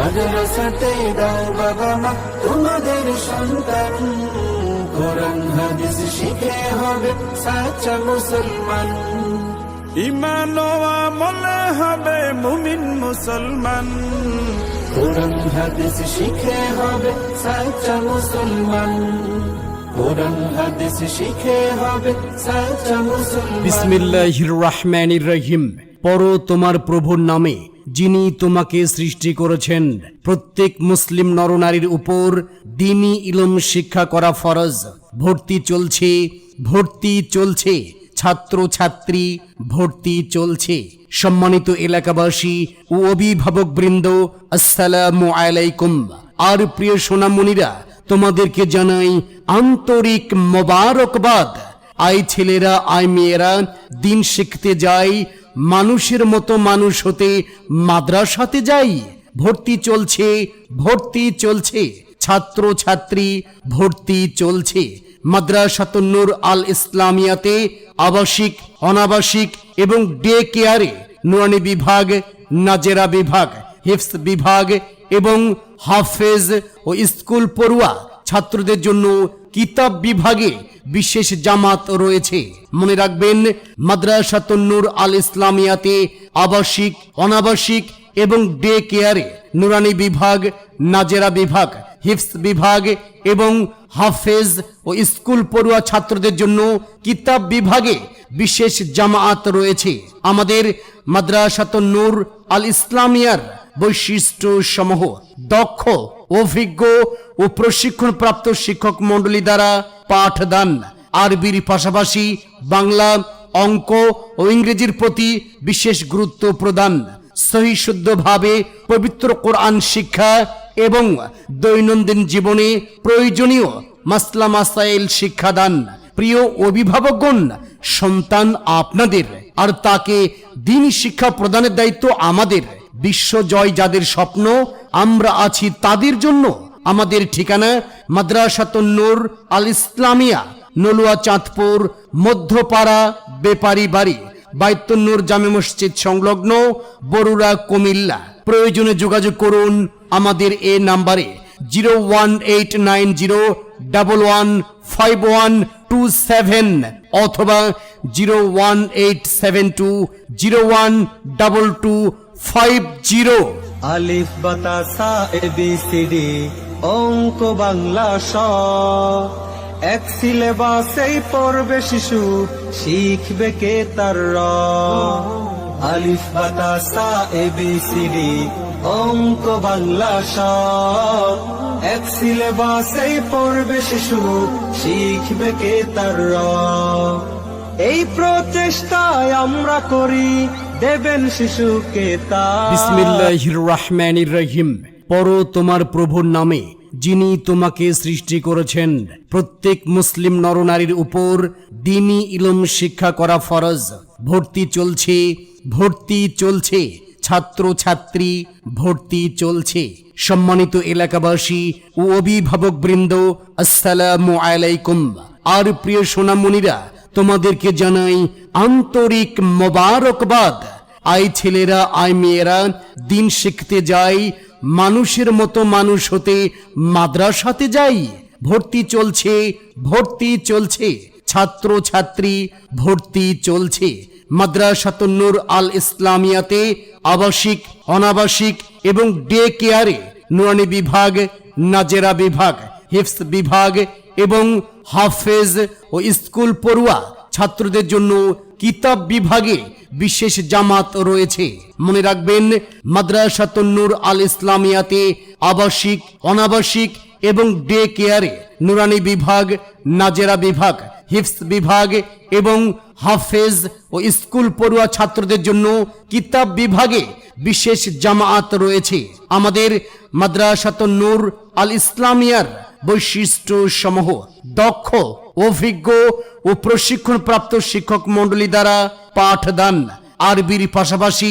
মাদ্রাসাতে দাও বাবা মা তোমাদের সন্তান, কোরআন হাদিস শিখে হবে সাচ্চা মুসলমান। ঈমান ও আমলে হবে মুমিন মুসলমান, কোরআন হাদিস শিখে হবে সাচ্চা মুসলমান। কোরআন হাদিস শিখে হবে সাচ্চা মুসলমান। বিসমিল্লাহির রহমানির রহিম। পড়ো তোমার প্রভুর নামে, যিনি তোমাকে সৃষ্টি করেছেন। প্রত্যেক মুসলিম নরনারীর উপর দ্বীনি ইলম শিক্ষা করা ফরজ। ভর্তি চলছে, ভর্তি চলছে, ছাত্র ছাত্রী ভর্তি চলছে। সম্মানিত এলাকাবাসী ও অভিভাবক বৃন্দ, আসসালামু আলাইকুম। আর প্রিয় সোনামণিরা, তোমাদেরকে জানাই আন্তরিক মোবারকবাদ। আই ছেলেরা, আই মেয়েরা দিন শিখতে যাই, মানুষের মতো মানুষ হতে মাদ্রাসাতে যাই। ভর্তি চলছে, ভর্তি চলছে, ছাত্র ছাত্রী ভর্তি চলছে। মাদ্রাসাতুন নূর আল ইসলামিয়াতে আবাসিক, অনাবাসিক এবং ডে কেয়ারে নুরানি বিভাগ, নাজেরা বিভাগ, হিফজ বিভাগ এবং হাফেজ ও স্কুল পড়ুয়া ছাত্রদের জন্য কিতাব বিভাগে বিশেষ জামাত রয়েছে। মনে রাখবেন, মাদ্রাসাতুন নূর আল ইসলামিয়াতে আবাসিক, অনাবাসিক এবং ডে কেয়ারে নুরানি বিভাগ, নাজেরা বিভাগ, হিফজ বিভাগ এবং হাফেজ ও স্কুল পড়ুয়া ছাত্রদের জন্য কিতাব বিভাগে বিশেষ জামাত রয়েছে। আমাদের মাদ্রাসাতুন নূর আল ইসলামিয়ার বৈশিষ্ট্য সমূহ: দক্ষ, অভিজ্ঞ ও প্রশিক্ষণপ্রাপ্ত শিক্ষক মণ্ডলী দ্বারা পাঠদান, আরবির পাশাপাশি বাংলা, অঙ্ক ও ইংরেজির প্রতি বিশেষ গুরুত্ব প্রদান, সহিশুদ্ধভাবে পবিত্র কোরআন শিক্ষা এবং দৈনন্দিন জীবনে প্রয়োজনীয় মাসলা মাসাইল শিক্ষাদান। প্রিয় অভিভাবকগণ, সন্তান আপনাদের, আর তাকে দ্বীনি শিক্ষা প্রদানের দায়িত্ব আমাদের। বিশ্বজয় যাদের স্বপ্ন, আমরা আছি তাদের জন্য। আমাদের ঠিকানা মাদ্রাসাতুন নূর আল ইসলামিয়া, নলুয়া চাঁদপুর, মধ্যপাড়া, বেপারি বাড়ি, বাইতুন নূর জামে মসজিদ সংলগ্ন, বরুড়া, কুমিল্লা। প্রয়োজনে যোগাযোগ করুন আমাদের এই নাম্বারে 01890115127 অথবা 01872012250। আলিফ বাতা সা এবিসিডি অঙ্ক বাংলা স, এক সিলেবাসেই পড়বে শিশু, শিখবে কে তার র। আলিফ বাতা সা এবিসিডি অঙ্ক বাংলা স, এক সিলেবাসেই পড়বে শিশু, শিখবে কে তার র। এই প্রচেষ্টায় আমরা করি, দেবেন শিশুকে তা। বিসমিল্লাহির রহমানির রহিম। পড়ো তোমার প্রভুর নামে, যিনি তোমাকে সৃষ্টি করেছেন। প্রত্যেক মুসলিম নরনারীর উপর দ্বীনি ইলম শিক্ষা করা ফরজ। ভর্তি চলছে, ভর্তি চলছে, ছাত্র ছাত্রী ভর্তি চলছে। সম্মানিত এলাকাবাসী ও অভিভাবক বৃন্দ, আসসালামু আলাইকুম। আর প্রিয় সোনামণিরা, তোমাদেরকে জানাই আন্তরিক মোবারকবাদ। আই ছেলেরা, আই মেয়েরা দিন শিখতে যাই, মানুষের মতো মানুষ হতে মাদ্রাসাতে যাই। ভর্তি চলছে, ভর্তি চলছে, ছাত্র ছাত্রী ভর্তি চলছে। মাদ্রাসাতুন নূর আল ইসলামিয়াতে আবাসিক, অনাবাসিক এবং ডে কেয়ারে নুরানি বিভাগ, নাজেরা বিভাগ, হিফজ বিভাগ এবং হাফেজ ও স্কুল পড়ুয়া ছাত্রদের জন্য কিতাব বিভাগে বিশেষ জামাত রয়েছে। মনে রাখবেন, মাদ্রাসাতুন নূর আল ইসলামিয়াতে আবাসিক, অনাবাসিক এবং ডে কেয়ারে নুরানি বিভাগ, নাজেরা বিভাগ, হিফজ বিভাগ এবং হাফেজ ও স্কুল পড়ুয়া ছাত্রদের জন্য কিতাব বিভাগে বিশেষ জামাত রয়েছে। আমাদের মাদ্রাসাতুন নূর আল ইসলামিয়ার বৈশিষ্ট্য সমূহ: দক্ষ, অভিজ্ঞ ও প্রশিক্ষণপ্রাপ্ত শিক্ষক মণ্ডলী দ্বারা পাঠদান, আরবির পাশাপাশি